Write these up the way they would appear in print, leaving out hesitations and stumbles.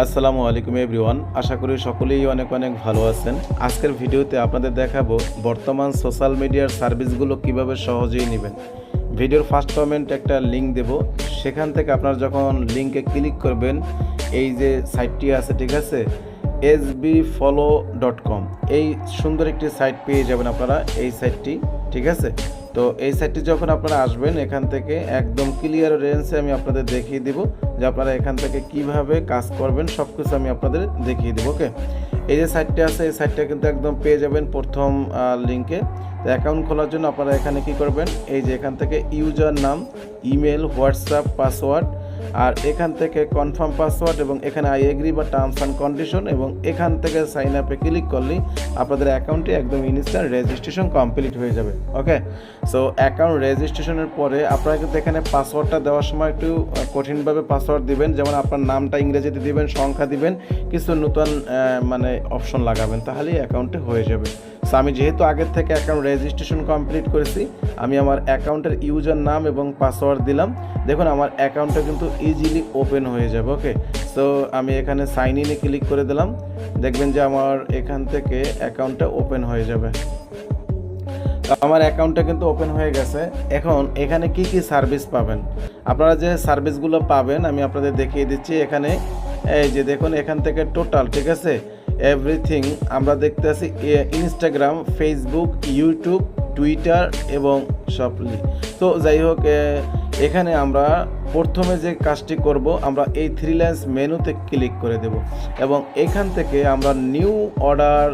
আসসালামু আলাইকুম এভরিওয়ান, আশা করি সকলেই অনেক অনেক ভালো আছেন। আজকের ভিডিওতে আপনাদের দেখাবো বর্তমান সোশ্যাল মিডিয়ার সার্ভিসগুলো কিভাবে সহজেই নেবেন। ভিডিওর ফার্স্ট কমেন্ট একটা লিঙ্ক দেব, সেখান থেকে আপনারা যখন লিঙ্কে ক্লিক করবেন এই যে সাইটটি আছে, ঠিক আছে, sbfollow.com, এই সুন্দর একটি সাইট পেয়ে যাবেন আপনারা এই সাইটটি, ঠিক আছে। তো এই সাইটটি যখন আপনারা আসবেন, এখান থেকে একদম ক্লিয়ার রেঞ্জে আমি আপনাদের দেখিয়ে দিব যে আপনারা এখান থেকে কিভাবে কাজ করবেন, সব কিছু আমি আপনাদের দেখিয়ে দেবো। ওকে, এই যে সাইটটা আছে, এই সাইটটা কিন্তু একদম পেয়ে যাবেন প্রথম লিঙ্কে। তো অ্যাকাউন্ট খোলার জন্য আপনারা এখানে কি করবেন, এই যে এখান থেকে ইউজার নাম, ইমেল, হোয়াটসঅ্যাপ, পাসওয়ার্ড, আর এখান থেকে কনফার্ম পাসওয়ার্ড, এবং এখানে আই এগ্রি বা টার্মস অ্যান্ড কন্ডিশন, এবং এখান থেকে সাইন আপে ক্লিক করলেই আপনাদের অ্যাকাউন্টে একদম ইনস্ট্যান্ট রেজিস্ট্রেশন কমপ্লিট হয়ে যাবে। ওকে, সো অ্যাকাউন্ট রেজিস্ট্রেশনের পরে আপনারা কিন্তু এখানে পাসওয়ার্ডটা দেওয়ার সময় একটু কঠিনভাবে পাসওয়ার্ড দিবেন, যেমন আপনার নামটা ইংরেজিতে দিবেন, সংখ্যা দিবেন, কিছু নতুন অপশন লাগাবেন, তাহলেই অ্যাকাউন্টে হয়ে যাবে। সো আমি যেহেতু আগের থেকে অ্যাকাউন্ট রেজিস্ট্রেশন কমপ্লিট করেছি, আমি আমার অ্যাকাউন্টের ইউজার নাম এবং পাসওয়ার্ড দিলাম। দেখুন আমার অ্যাকাউন্টটা কিন্তু ইজিলি ওপেন হয়ে যাবে। ওকে, সো আমি এখানে সাইন ইনে ক্লিক করে দিলাম, দেখবেন যে আমার এখান থেকে অ্যাকাউন্টটা ওপেন হয়ে যাবে। তো আমার অ্যাকাউন্টটা কিন্তু ওপেন হয়ে গেছে। এখন এখানে কি কি সার্ভিস পাবেন, আপনারা যে সার্ভিসগুলো পাবেন আমি আপনাদের দেখিয়ে দিচ্ছি। এখানে এই যে দেখুন, এখান থেকে টোটাল, ঠিক আছে, এভরিথিং আমরা দেখতে আছি ইনস্টাগ্রাম, ফেসবুক, ইউটিউব, টুইটার এবং শপলি। তো যাই হোক, এখানে আমরা প্রথমে যে কাজটি করব, আমরা এই থ্রি লাইন্স মেনুতে ক্লিক করে দেব, এবং এখান থেকে আমরা নিউ অর্ডার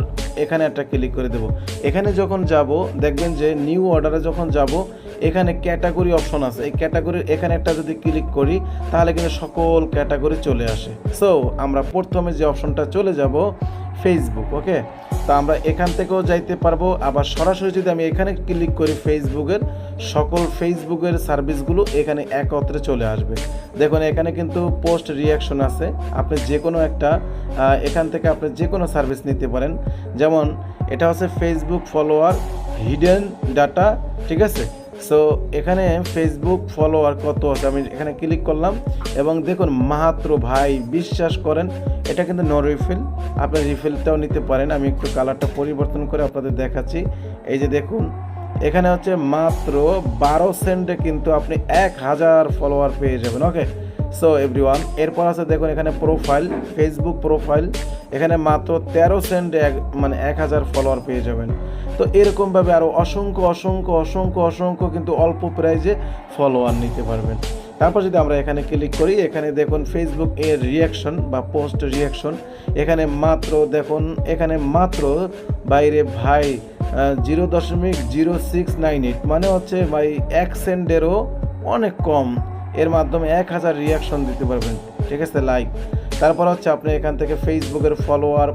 এখানে একটা ক্লিক করে দেব। এখানে যখন যাব দেখবেন যে নিউ অর্ডারে যখন যাব, এখানে ক্যাটাগরি অপশন আছে, এই ক্যাটাগরির এখানে একটা যদি ক্লিক করি তাহলে কিন্তু সকল ক্যাটাগরি চলে আসে। সো আমরা প্রথমে যে অপশনটা চলে যাব ফেসবুক। ওকে, তো আমরা এখান থেকেও যাইতে পারবো, আবার সরাসরি যদি আমি এখানে ক্লিক করি ফেসবুকের সকল ফেসবুকের সার্ভিসগুলো এখানে একত্রে চলে আসবে। দেখুন এখানে কিন্তু পোস্ট রিয়াকশন আছে, আপনি যে কোনো একটা এখান থেকে আপনি যে কোনো সার্ভিস নিতে পারেন। যেমন এটা হচ্ছে ফেসবুক ফলোয়ার হিডেন ডাটা, ঠিক আছে। সো এখানে ফেসবুক ফলোয়ার কত আছে, আমি এখানে ক্লিক করলাম, এবং দেখুন মাত্র, ভাই বিশ্বাস করেন এটা কিন্তু নো রিফিল, আপনি রিফিলটাও নিতে পারেন। আমি একটু কালারটা পরিবর্তন করে আপনাদের দেখাচ্ছি। এই যে দেখুন এখানে হচ্ছে মাত্র 12 সেন্টে কিন্তু আপনি 1000 ফলোয়ার পেয়ে যাবেন। ওকে, সো এভরিওয়ান, এরপর আছে দেখুন এখানে প্রোফাইল, ফেসবুক প্রোফাইল, এখানে মাত্র 13 সেন্টে 1000 ফলোয়ার পেয়ে যাবেন। তো এরকমভাবে আরও অসংখ্য অসংখ্য অসংখ্য অসংখ্য কিন্তু অল্প প্রাইজে ফলোয়ার নিতে পারবেন। তারপর যদি আমরা এখানে ক্লিক করি, এখানে দেখুন ফেসবুক এর রিয়াকশন বা পোস্ট রিয়াকশন, এখানে মাত্র দেখুন, এখানে মাত্র বাইরে ভাই 0.0698, মানে হচ্ছে ভাই 1 সেন্টেরও অনেক কম, এর মাধ্যমে 1000 রিয়াকশন দিতে পারবেন, ঠিক আছে, লাইক। তারপর হচ্ছে আপনি এখান থেকে ফেসবুকের ফলোয়ার,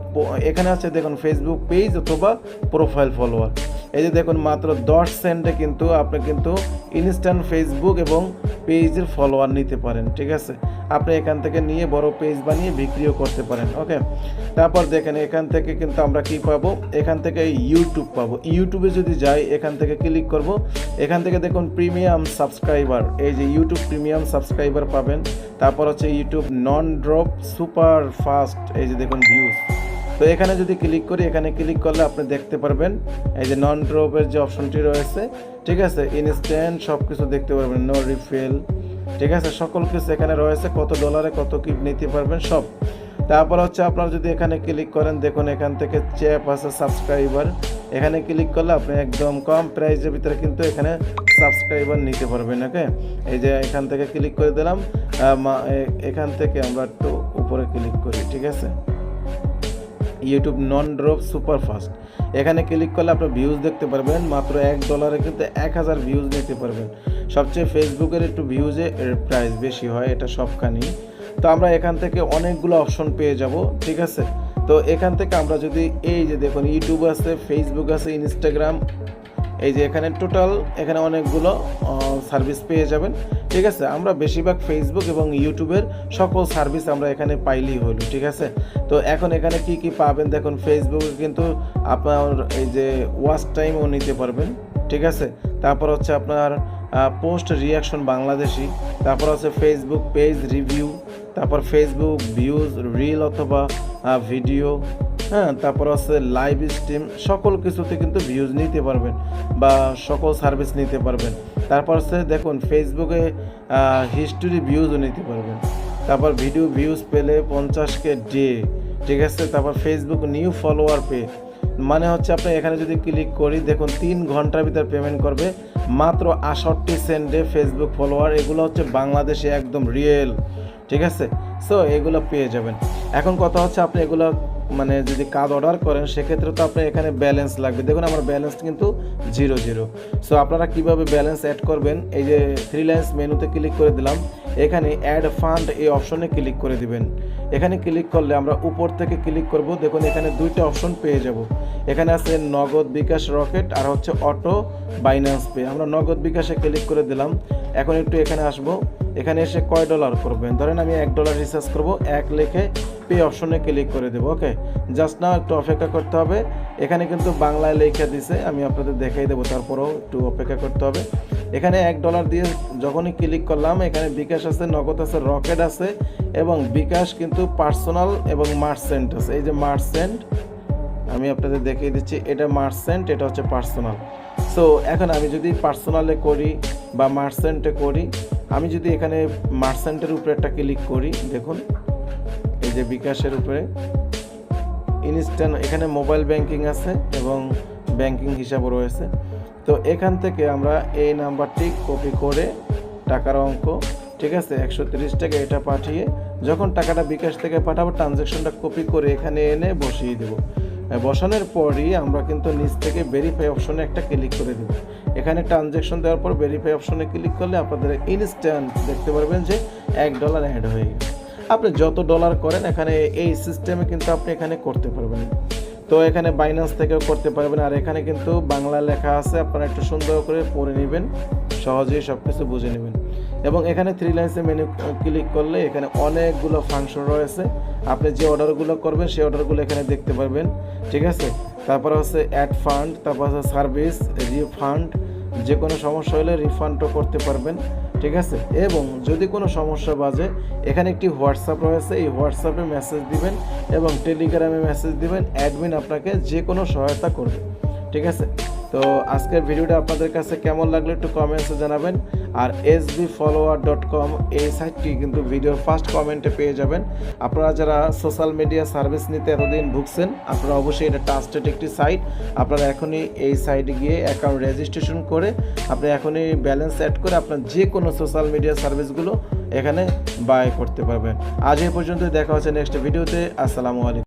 এখানে আছে দেখুন ফেসবুক পেজ অথবা প্রোফাইল ফলোয়ার, এই যে দেখুন মাত্র 10 সেন্টে কিন্তু আপনি কিন্তু ইনস্ট্যান্ট ফেসবুক এবং পেজের ফলোয়ার নিতে পারেন, ঠিক আছে। আপনি এখান থেকে নিয়ে বড় পেজ বানিয়ে বিক্রিও করতে পারেন। ওকে, তারপর দেখেন এখান থেকে কিন্তু আমরা কি পাবো, এখান থেকে ইউটিউব পাবো। ইউটিউবে যদি যাই এখান থেকে ক্লিক করব, এখান থেকে দেখুন প্রিমিয়াম সাবস্ক্রাইবার, এই যে ইউটিউব প্রিমিয়াম সাবস্ক্রাইবার পাবেন। তারপর হচ্ছে ইউটিউব নন ড্রপ সুপার ফাস্ট, এই যে দেখুন ভিউজ। তো এখানে যদি ক্লিক করি, এখানে ক্লিক করলে আপনি দেখতে পারবেন এই যে নন ড্রপের যে অপশনটি রয়েছে, ঠিক আছে, ইনস্ট্যান্ট সব কিছু দেখতে পারবেন, নো রিফিল, ঠিক আছে, সকল কিছু এখানে রয়েছে, কত ডলারে কত কি নিতে পারবেন সব। তারপর হচ্ছে আপনারা যদি এখানে ক্লিক করেন, দেখুন এখান থেকে চ্যাপ আছে সাবস্ক্রাইবার, এখানে ক্লিক করলে আপনি একদম কম প্রাইসের ভিতরে কিন্তু এখানে সাবস্ক্রাইবার নিতে পারবেন। ওকে, এই যে এখান থেকে ক্লিক করে দিলাম, এখান থেকে আমরা একটু উপরে ক্লিক করি, ঠিক আছে, ইউটিউব নন ড্রপ সুপার ফাস্ট, এখানে ক্লিক করলে আপনার ভিউজ দেখতে পারবেন, মাত্র $1 কিন্তু 1000 ভিউজ নিতে পারবেন। সবচেয়ে ফেসবুকের একটু ভিউজে প্রাইস বেশি হয়, এটা সবখানেই। তো আমরা এখান থেকে অনেকগুলো অপশন পেয়ে যাব, ঠিক আছে। তো এখান থেকে আমরা যদি এই যে দেখুন ইউটিউব আছে, ফেসবুক আছে, ইনস্টাগ্রাম, এই যে এখানে টোটাল এখানে অনেকগুলো সার্ভিস পেয়ে যাবেন, ঠিক আছে। আমরা বেশিরভাগ ফেসবুক এবং ইউটিউবের সকল সার্ভিস আমরা এখানে পাইলেই হলো, ঠিক আছে। তো এখন এখানে কি কি পাবেন দেখুন, ফেসবুকে কিন্তু আপনার এই যে ওয়াচ টাইমও নিতে পারবেন, ঠিক আছে। তারপর হচ্ছে আপনার পোস্ট রিয়াকশন বাংলাদেশি, তারপর হচ্ছে ফেসবুক পেজ রিভিউ, তারপর ফেসবুক ভিউজ, রিল অথবা ভিডিও, হ্যাঁ, তারপর হচ্ছে লাইভ স্ট্রিম, সকল কিছুতে কিন্তু ভিউজ নিতে পারবেন বা সকল সার্ভিস নিতে পারবেন। তারপর হচ্ছে দেখুন ফেসবুকে হিস্টোরি ভিউজও নিতে পারবেন। তারপর ভিডিও ভিউজ পেলে 50K ডে, ঠিক আছে। তারপর ফেসবুক নিউ ফলোয়ার পে, মানে হচ্ছে আপনি এখানে যদি ক্লিক করি দেখুন 3 ঘন্টার ভিতর পেমেন্ট করবে মাত্র 68 সেন্টে ফেসবুক ফলোয়ার। এগুলো হচ্ছে বাংলাদেশে একদম রিয়েল, ঠিক আছে। সো এগুলো পেয়ে যাবেন। এখন কথা হচ্ছে আপনি এগুলো মানে যদি কার্ড অর্ডার করেন সেক্ষেত্রে তো আপনার এখানে ব্যালেন্স লাগবে। দেখুন আমার ব্যালেন্স কিন্তু 0 সো আপনারা কিভাবে ব্যালেন্স অ্যাড করবেন, এই যে 3 লাইন্স মেনুতে ক্লিক করে দিলাম, এখানে অ্যাড ফান্ড এই অপশনে ক্লিক করে দিবেন। এখানে ক্লিক করলে আমরা উপর থেকে ক্লিক করব, দেখুন এখানে 2টা অপশন পেয়ে যাব। এখানে আছে নগদ, বিকাশ, রকেট আর হচ্ছে অটো বাইন্যান্স পে। আমরা নগদ বিকাশে ক্লিক করে দিলাম। এখন একটু এখানে আসব, এখানে এসে কয় ডলার করবেন, ধরেন আমি $1 রিচার্জ করব, 1 লিখে পে অপশনে ক্লিক করে দেবো। ওকে, জাস্ট নাও একটু অপেক্ষা করতে হবে। এখানে কিন্তু বাংলায় লেখা দিছে, আমি আপনাদের দেখাই দেবো, তারপরেও একটু অপেক্ষা করতে হবে। এখানে $1 দিয়ে যখনই ক্লিক করলাম এখানে বিকাশ আছে, নগদ আছে, রকেট আছে এবং বিকাশ কিন্তু পার্সোনাল এবং মার্চেন্ট আছে। এই যে মার্চেন্ট আমি আপনাদের দেখিয়ে দিচ্ছি, এটা মার্চেন্ট, এটা হচ্ছে পার্সোনাল। সো এখন আমি যদি পার্সোনালে করি বা মার্চেন্টে করি, আমি যদি এখানে মার্চেন্টের উপরে একটা ক্লিক করি, দেখুন এই যে বিকাশের উপরে ইনস্ট্যান্ট, এখানে মোবাইল ব্যাংকিং আছে এবং ব্যাংকিং হিসাবও রয়েছে। তো এখান থেকে আমরা এই নাম্বারটি কপি করে টাকার অঙ্ক, ঠিক আছে, 130 টাকা, এটা পাঠিয়ে যখন টাকাটা বিকাশ থেকে পাঠাবো ট্রানজ্যাকশনটা কপি করে এখানে এনে বসিয়ে দেবো। বসানোর পরই আমরা কিন্তু নিচ থেকে ভেরিফাই অপশনে একটা ক্লিক করে দেবো। এখানে ট্রানজ্যাকশন দেওয়ার পর ভেরিফাই অপশনে ক্লিক করলে আপনাদের ইনস্ট্যান্ট দেখতে পারবেন যে $1 অ্যাড হয়ে গেছে। আপনি যত ডলার করেন এখানে এই সিস্টেমে কিন্তু আপনি এখানে করতে পারবেন। তো এখানে বাইন্যান্স থেকেও করতে পারবেন। আর এখানে কিন্তু বাংলা লেখা আছে, আপনারা একটু সুন্দর করে পড়ে নেবেন, সহজেই সব কিছু বুঝে নেবেন। এবং এখানে 3 লাইন্সে মেনু ক্লিক করলে এখানে অনেকগুলো ফাংশন রয়েছে। আপনি যে অর্ডারগুলো করবেন সেই অর্ডারগুলো এখানে দেখতে পারবেন, ঠিক আছে। তারপর হচ্ছে অ্যাড ফান্ড, তারপর হচ্ছে সার্ভিস, রিফান্ড, যে কোনো সমস্যা হলে রিফান্ডও করতে পারবেন, ঠিক আছে। এবং যদি কোনো সমস্যা বাজে এখানে একটি হোয়াটসঅ্যাপ রয়েছে, এই হোয়াটসঅ্যাপে মেসেজ দিবেন এবং টেলিগ্রামে মেসেজ দিবেন, অ্যাডমিন আপনাকে যে কোনো সহায়তা করবে, ঠিক আছে। তো আজকের ভিডিওটা আপনাদের কাছে কেমন লাগলো একটু কমেন্টসে জানাবেন। আর sbfollower.com এই সাইটটি কিন্তু ভিডিওর ফার্স্ট কমেন্টে পেয়ে যাবেন। আপনারা যারা সোশ্যাল মিডিয়া সার্ভিস নিতে এতদিন ভুগছেন, আপনারা অবশ্যই এটা ট্রাস্টেড একটি সাইট। আপনারা এখনই এই সাইটে গিয়ে অ্যাকাউন্ট রেজিস্ট্রেশন করে আপনি এখনই ব্যালেন্স অ্যাড করে আপনার যে কোনো সোশ্যাল মিডিয়া সার্ভিসগুলো এখানে বাই করতে পারবেন। আজ এই পর্যন্ত, দেখা হচ্ছে নেক্সট ভিডিওতে। আসসালামু আলাইকুম।